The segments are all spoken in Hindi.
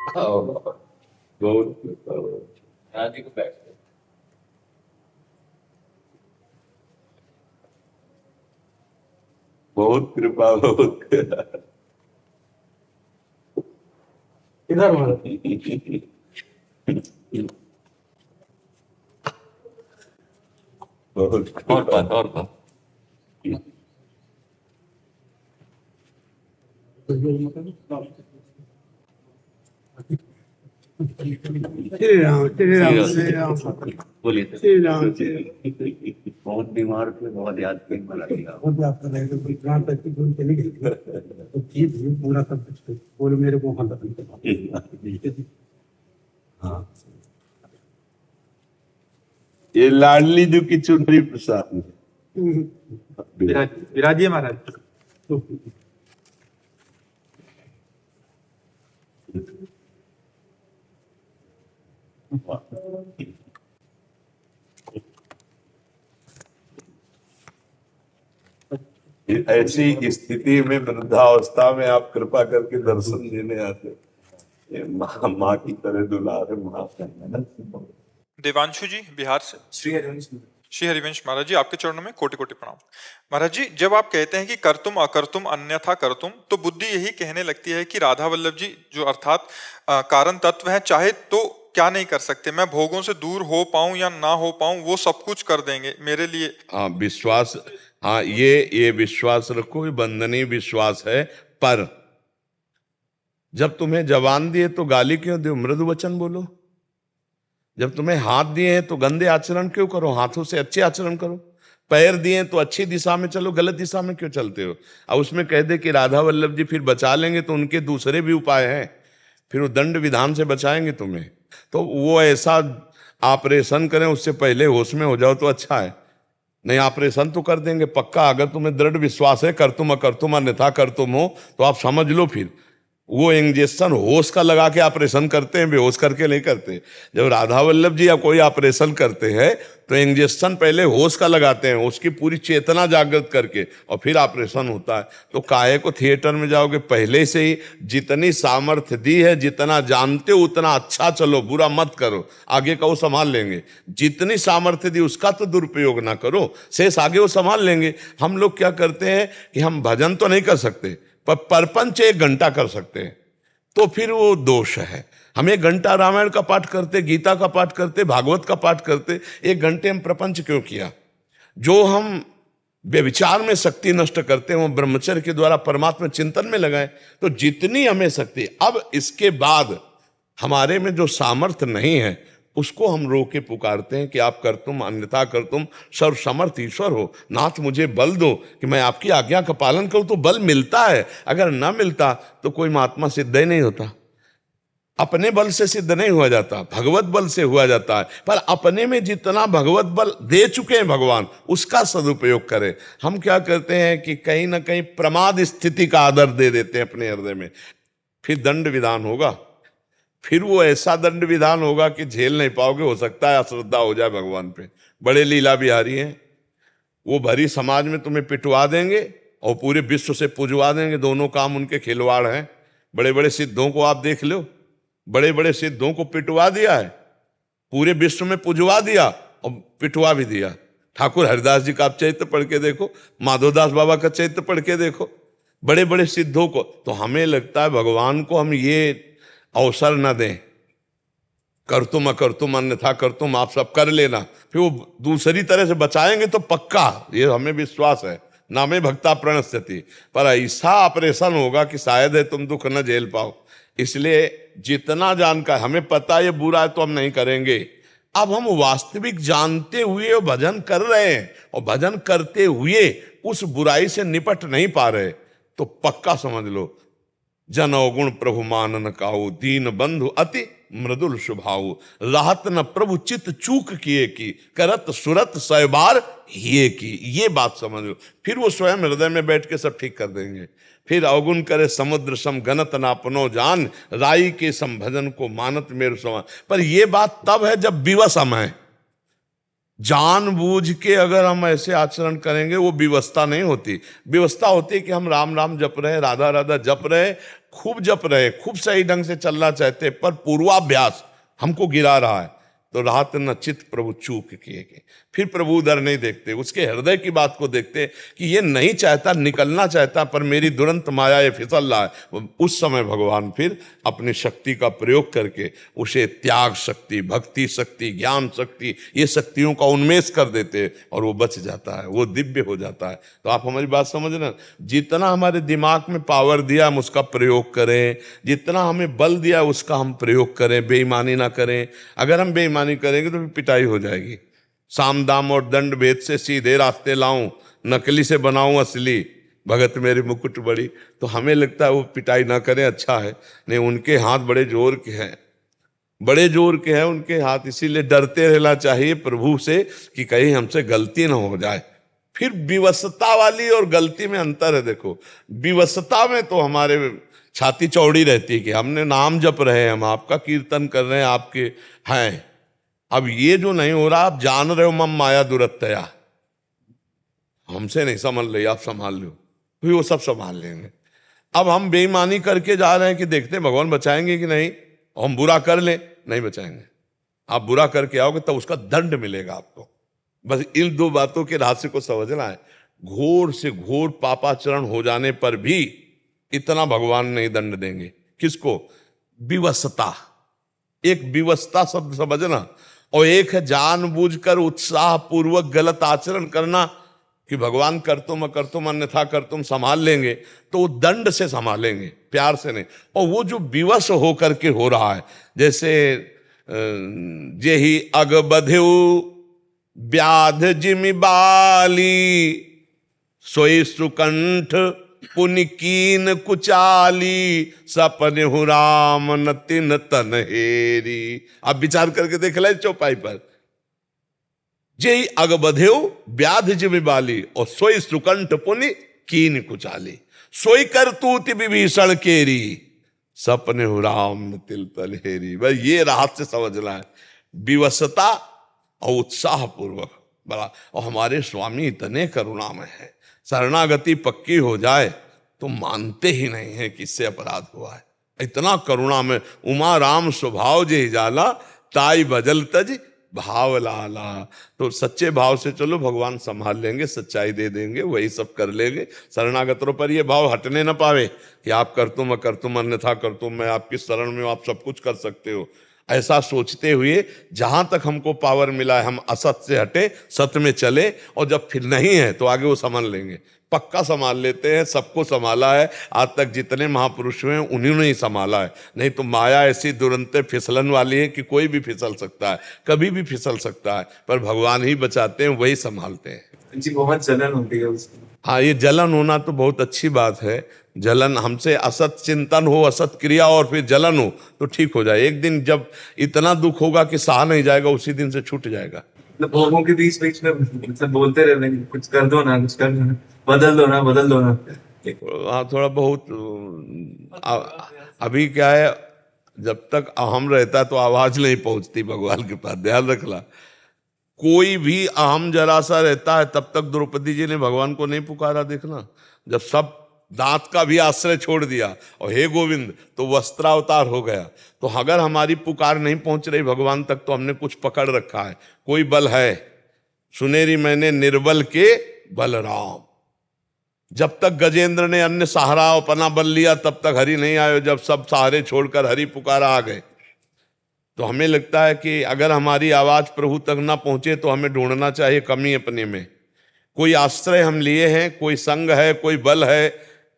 बहुत कृपा, राजी को बैठ बहुत कृपा, बहुत कृपा। इधर महाराज बहुत और बात और बात। श्री राम श्री राम श्री राम बोलिए। श्री राम श्री राम। बहुत बीमार थे, बहुत याद किए, बना दिया। बहुत याद कर रहे थे, कोई प्राण तक की भूल चली गई थी। तो ठीक है, पूरा सब कुछ बोलो मेरे को हाँ हाँ, ये लाडली जी की चुनरी प्रसाद विराजिए महाराज। ऐसी स्थिति में वृद्धावस्था में आप कृपा करके दर्शन देने आते, ये माँ की तरह दुलारे माँ। देवांशु जी बिहार से। श्री हरिवंश महाराज जी, आपके चरणों में कोटि कोटि प्रणाम। महाराज जी, जब आप कहते हैं कि कर्तुम अकर्तुम अन्यथा कर्तुम, तो बुद्धि यही कहने लगती है कि राधा वल्लभ जी जो अर्थात कारण तत्व है, चाहे तो क्या नहीं कर सकते, मैं भोगों से दूर हो पाऊं या ना हो पाऊं, वो सब कुछ कर देंगे मेरे लिए। हाँ, विश्वास, हाँ, ये विश्वास रखो, ये बंधनीय विश्वास है। पर जब तुम्हें जबान दिए तो गाली क्यों दो, मृदु वचन बोलो। जब तुम्हें हाथ दिए हैं तो गंदे आचरण क्यों करो, हाथों से अच्छे आचरण करो। पैर दिए तो अच्छी दिशा में चलो, गलत दिशा में क्यों चलते हो। अब उसमें कह दे कि राधा वल्लभ जी फिर बचा लेंगे, तो उनके दूसरे भी उपाय हैं, फिर वो दंड विधान से बचाएंगे तुम्हें। तो वो ऐसा ऑपरेशन करें उससे पहले होश में हो जाओ तो अच्छा है। नहीं, ऑपरेशन तो कर देंगे पक्का। अगर तुम्हें दृढ़ विश्वास है कर्तुम अकर्तुम अन्यथा कर्तुम हो, तो आप समझ लो फिर वो इंजेक्शन होश का लगा के ऑपरेशन करते हैं, बेहोश करके नहीं करते। जब राधा वल्लभ जी या कोई ऑपरेशन करते हैं तो इंजेक्शन पहले होश का लगाते हैं, उसकी पूरी चेतना जागृत करके, और फिर ऑपरेशन होता है। तो काहे को थिएटर में जाओगे, पहले से ही जितनी सामर्थ्य दी है, जितना जानते हो उतना अच्छा चलो, बुरा मत करो, आगे का वो संभाल लेंगे। जितनी सामर्थ्य दी उसका तो दुरुपयोग ना करो, शेष आगे वो संभाल लेंगे। हम लोग क्या करते हैं कि हम भजन तो नहीं कर सकते, पर परपंच 1 घंटा कर सकते हैं, तो फिर वो दोष है। हम 1 घंटा रामायण का पाठ करते, गीता का पाठ करते, भागवत का पाठ करते, 1 घंटे हम प्रपंच क्यों किया। जो हम व्यभिचार में शक्ति नष्ट करते हैं वो ब्रह्मचर्य के द्वारा परमात्मा चिंतन में लगाए। तो जितनी हमें शक्ति, अब इसके बाद हमारे में जो सामर्थ्य नहीं है उसको हम रो के पुकारते हैं कि आप कर तुम अन्यथा कर तुम सर्व समर्थ ईश्वर हो, नाथ मुझे बल दो कि मैं आपकी आज्ञा का पालन करूं। तो बल मिलता है, अगर ना मिलता तो कोई महात्मा सिद्ध ही नहीं होता। अपने बल से सिद्ध नहीं हुआ जाता, भगवत बल से हुआ जाता है। पर अपने में जितना भगवत बल दे चुके हैं भगवान, उसका सदुपयोग करें। हम क्या करते हैं कि कहीं ना कहीं प्रमाद स्थिति का आदर दे देते हैं अपने हृदय में, फिर दंड विधान होगा। फिर वो ऐसा दंड विधान होगा कि झेल नहीं पाओगे। हो सकता है अश्रद्धा हो जाए भगवान पे। बड़े लीला बिहारी हैं, वो भरी समाज में तुम्हें पिटवा देंगे और पूरे विश्व से पुजवा देंगे। दोनों काम उनके खिलवाड़ हैं। बड़े बड़े सिद्धों को आप देख लो, बड़े बड़े सिद्धों को पिटवा दिया है, पूरे विश्व में पुजवा दिया और पिटवा भी दिया। ठाकुर हरिदास जी का आप चरित्र पढ़ के देखो, माधवदास बाबा का चरित्र पढ़ के देखो, बड़े बड़े सिद्धों को। तो हमें लगता है भगवान को हम ये अवसर न दें, कर तुम अकर्तुम अन्यथा कर तुम, आप सब कर लेना, फिर वो दूसरी तरह से बचाएंगे तो पक्का, ये हमें विश्वास है। नामे भक्ता प्रणश्यति, पर ऐसा ऑपरेशन होगा कि शायद है तुम दुख न झेल पाओ। इसलिए जितना जानकर, हमें पता ये बुरा है तो हम नहीं करेंगे। अब हम वास्तविक जानते हुए भजन कर रहे हैं और भजन करते हुए उस बुराई से निपट नहीं पा रहे, तो पक्का समझ लो जन अवगुण प्रभु मानन काऊ, दीन बंधु अति मृदुल स्वभाव, राहत न प्रभु चित चूक किए की, करत सुरत सयबार ये की। ये बात समझ लो, फिर वो स्वयं हृदय में बैठ के सब ठीक कर देंगे। फिर अवगुण करे समुद्र सम गनत ना अपनो जान, राई के सम भजन को मानत मेरु समान। पर ये बात तब है जब विवश हम हैं। जानबूझ के अगर हम ऐसे आचरण करेंगे वो विवस्ता नहीं होती। विवस्ता होती है कि हम राम राम जप रहे, राधा राधा जप रहे, खूब जप रहे, खूब सही ढंग से चलना चाहते, पर पूर्वाभ्यास हमको गिरा रहा है। तो रात न चित प्रभु चूक किए के, फिर प्रभु उधर नहीं देखते, उसके हृदय की बात को देखते कि ये नहीं चाहता, निकलना चाहता, पर मेरी दुरंत माया ये फिसल रहा है। उस समय भगवान फिर अपनी शक्ति का प्रयोग करके उसे त्याग शक्ति, भक्ति शक्ति, ज्ञान शक्ति, ये शक्तियों का उन्मेष कर देते और वो बच जाता है, वो दिव्य हो जाता है। तो आप हमारी बात समझ रहे हैं, जितना हमारे दिमाग में पावर दिया हम उसका प्रयोग करें, जितना हमें बल दिया उसका हम प्रयोग करें, बेईमानी ना करें। अगर हम बेईमानी करेंगे तो फिर पिटाई हो जाएगी। साम दाम और दंड भेद से सीधे रास्ते लाऊं, नकली से बनाऊं असली, भगत मेरे मुकुट बड़ी। तो हमें लगता है वो पिटाई ना करें, अच्छा है। नहीं, उनके हाथ बड़े जोर के हैं, बड़े जोर के हैं उनके हाथ, इसीलिए डरते रहना चाहिए प्रभु से कि कहीं हमसे गलती ना हो जाए। फिर विवशता वाली और गलती में अंतर है। देखो, विवशता में तो हमारे छाती चौड़ी रहती है कि हमने नाम जप रहे हैं, हम आपका कीर्तन कर रहे हैं, आपके हैं। अब ये जो नहीं हो रहा, आप जान रहे हो मम माया दुरत्तया, हमसे नहीं समझ रही, आप संभाल लो, फिर वो सब संभाल लेंगे। अब हम बेईमानी करके जा रहे हैं कि देखते हैं भगवान बचाएंगे कि नहीं, हम बुरा कर लें, नहीं बचाएंगे। आप बुरा करके आओगे तब उसका दंड मिलेगा आपको। बस इन दो बातों के रहस्य को समझना है। घोर से घोर पापाचरण हो जाने पर भी इतना भगवान नहीं दंड देंगे। किसको? विवशता। एक विवशता शब्द समझना, और एक है जानबूझकर उत्साह पूर्वक गलत आचरण करना कि भगवान कर तुम अन्यथा कर तुम संभाल लेंगे, तो वो दंड से संभालेंगे, प्यार से नहीं। और वो जो विवश होकर के हो रहा है, जैसे जेहि अग बधेउ व्याध जिमि बाली, सोई सुकंठ पुनि कीन कुचाली, सपने हु राम न तिन तन हेरी। आप विचार करके देख ले चौपाई पर, जेहि अग बधेउ व्याध जिमि बाली, और सोई सुकंठ पुनि कीन कुचाली, सोई कर तूति विभीषण केरी, सपने हु राम न तिल तन हेरी। भाई ये राहत से समझना है, विवशता और उत्साह पूर्वक बड़ा। और हमारे स्वामी इतने करुणामय है, शरणागति पक्की हो जाए तो मानते ही नहीं है कि इससे अपराध हुआ है। इतना करुणा में उमा राम स्वभाव जे जाला, ताई बजल तज भाव लाला। तो सच्चे भाव से चलो, भगवान संभाल लेंगे, सच्चाई दे देंगे, वही सब कर लेंगे। शरणागतों पर ये भाव हटने न पावे कि आप कर तुम अन्यथा कर तुम, मैं आपकी शरण में, आप सब कुछ कर सकते हो। ऐसा सोचते हुए जहां तक हमको पावर मिला है हम असत से हटे, सत्य में चले, और जब फिर नहीं है तो आगे वो संभाल लेंगे। पक्का संभाल लेते हैं, सबको संभाला है आज तक, जितने महापुरुष हुए हैं उन्होंने ही संभाला है। नहीं तो माया ऐसी दुरंते फिसलन वाली है कि कोई भी फिसल सकता है, कभी भी फिसल सकता है, पर भगवान ही बचाते हैं, वही संभालते हैं। जी, बहुत जलन होती है उसकी। हाँ, ये जलन होना तो बहुत अच्छी बात है। जलन, हमसे असत चिंतन हो, असत क्रिया, और फिर जलन हो तो ठीक हो जाए। एक दिन जब इतना दुख होगा कि सहा नहीं जाएगा, उसी दिन से छूट जाएगा। मतलब लोगों के बीच बीच में मतलब बोलते रहते हैं, कुछ कर दो ना, कुछ कर दो ना, बदल दो ना, बदल दो ना। हाँ, थोड़ा बहुत अभी क्या है, जब तक अहम रहता तो आवाज नहीं पहुंचती भगवान के पास, ध्यान रखना। कोई भी अहम जरा सा रहता है तब तक द्रौपदी जी ने भगवान को नहीं पुकारा, देखना। जब सब दांत का भी आश्रय छोड़ दिया और हे गोविंद, तो वस्त्रावतार हो गया। तो अगर हमारी पुकार नहीं पहुंच रही भगवान तक तो हमने कुछ पकड़ रखा है, कोई बल है। सुनेरी मैंने निर्बल के बलराम। जब तक गजेंद्र ने अन्य सहारा अपना बल लिया तब तक हरि नहीं आए। जब सब सहारे छोड़कर हरि पुकारा आ गए, तो हमें लगता है कि अगर हमारी आवाज प्रभु तक ना पहुंचे तो हमें ढूंढना चाहिए कमी अपने में। कोई आश्रय हम लिए हैं, कोई संग है, कोई बल है,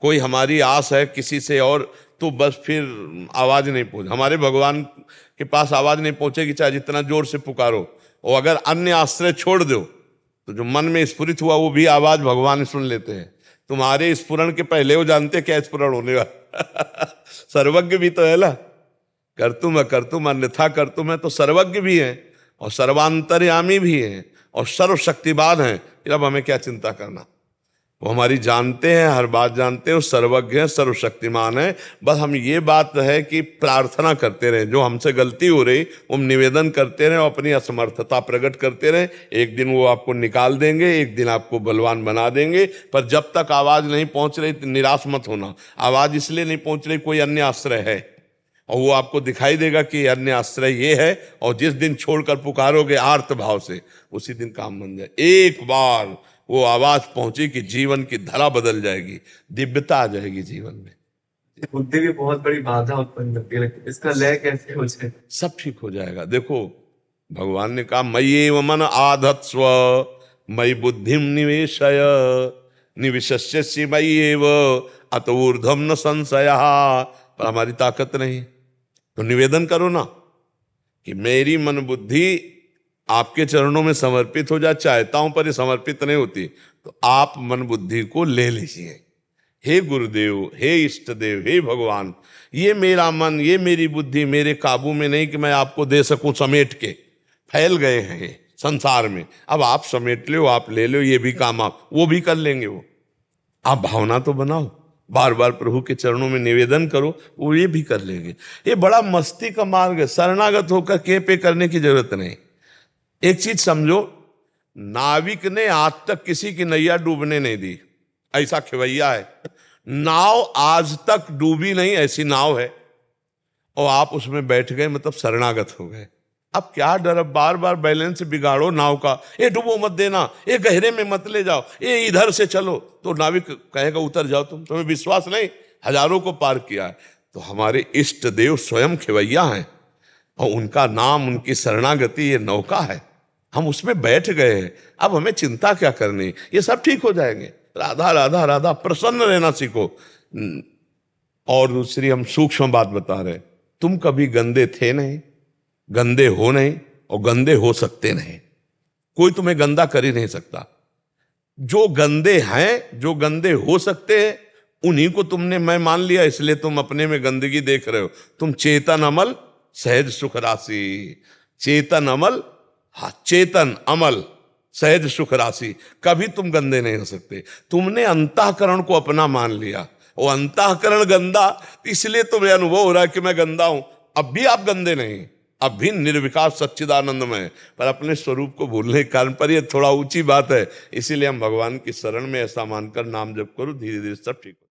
कोई हमारी आस है किसी से, और तो बस फिर आवाज नहीं पहुंच, हमारे भगवान के पास आवाज नहीं पहुंचेगी, चाहे जितना जोर से पुकारो। और अगर अन्य आश्रय छोड़ दो तो जो मन में स्फुरित हुआ वो भी आवाज भगवान सुन लेते हैं। तुम्हारे स्फुरण के पहले वो जानते क्या स्फुरण होने वाला। सर्वज्ञ भी तो है ना, कर्तुम अकर्तुम अन्यथा कर्तुम है, तो सर्वज्ञ भी है और सर्वांतर्यामी भी है और सर्वशक्तिवान है। फिर अब हमें क्या चिंता करना। वो हमारी जानते हैं, हर बात जानते हैं, वो सर्वज्ञ हैं, सर्वशक्तिमान है। बस हम ये बात है कि प्रार्थना करते रहें, जो हमसे गलती हो रही हम निवेदन करते रहें, अपनी असमर्थता प्रकट करते रहें। एक दिन वो आपको निकाल देंगे, एक दिन आपको बलवान बना देंगे। पर जब तक आवाज़ नहीं पहुंच रही तो निराश मत होना। आवाज़ इसलिए नहीं पहुंच रही, कोई अन्य आश्रय है, और वो आपको दिखाई देगा कि अन्य आश्रय ये है। और जिस दिन छोड़कर पुकारोगे आर्त भाव से, उसी दिन काम बन जाए। एक बार वो आवाज पहुंची कि जीवन की धरा बदल जाएगी, दिव्यता आ जाएगी जीवन में। बुद्धि भी बहुत बड़ी बाधा उत्पन्न करती है, इसका लय कैसे हो जाए? सब ठीक हो जाएगा। देखो भगवान ने कहा मय्येव मन आधत्स्व मयि बुद्धिम निवेशय निविशस्यसि मय्येव अत ऊर्ध्वं न संशयः। पर हमारी ताकत नहीं, तो निवेदन करो ना कि मेरी मन बुद्धि आपके चरणों में समर्पित हो जाए। चाहता हूं पर ये समर्पित नहीं होती, तो आप मन बुद्धि को ले लीजिए। हे गुरुदेव, हे इष्ट देव, हे भगवान, ये मेरा मन, ये मेरी बुद्धि मेरे काबू में नहीं कि मैं आपको दे सकूं समेट के। फैल गए हैं ये संसार में, अब आप समेट लो, आप ले लो, ये भी काम आप वो भी कर लेंगे। वो आप भावना तो बनाओ, बार बार प्रभु के चरणों में निवेदन करो, वो ये भी कर लेंगे। ये बड़ा मस्ती का मार्ग है, शरणागत होकर के पे करने की जरूरत नहीं। एक चीज समझो, नाविक ने आज तक किसी की नैया डूबने नहीं दी, ऐसा खिवैया है। नाव आज तक डूबी नहीं, ऐसी नाव है, और आप उसमें बैठ गए मतलब शरणागत हो गए। अब क्या डर, अब बार बार बैलेंस बिगाड़ो नाव का, ये डूबो मत देना, ये गहरे में मत ले जाओ, ये इधर से चलो, तो नाविक कहेगा उतर जाओ। तुम्हें विश्वास नहीं, हजारों को पार किया है। तो हमारे इष्ट देव स्वयं खिवैया हैं, और उनका नाम, उनकी शरणागति ये नौका है, हम उसमें बैठ गए हैं। अब हमें चिंता क्या करनी, ये सब ठीक हो जाएंगे। राधा राधा राधा, प्रसन्न रहना सीखो। और दूसरी हम सूक्ष्म बात बता रहे, तुम कभी गंदे थे नहीं, गंदे हो नहीं, और गंदे हो सकते नहीं। कोई तुम्हें गंदा कर ही नहीं सकता। जो गंदे हैं, जो गंदे हो सकते हैं, उन्हीं को तुमने मैं मान लिया, इसलिए तुम अपने में गंदगी देख रहे हो। तुम चेतन अमल सहज सुख राशि, चेतन अमल, हाँ चेतन अमल सहज सुख राशि, कभी तुम गंदे नहीं हो सकते। तुमने अंतःकरण को अपना मान लिया, वो अंतःकरण गंदा, इसलिए तुम्हें अनुभव हो रहा है कि मैं गंदा हूं। अब भी आप गंदे नहीं, अब भी निर्विकार सच्चिदानंद में, पर अपने स्वरूप को भूलने के कारण पर यह थोड़ा ऊंची बात है। इसीलिए हम भगवान की शरण में ऐसा मानकर नाम जप करो, धीरे धीरे सब ठीक हो।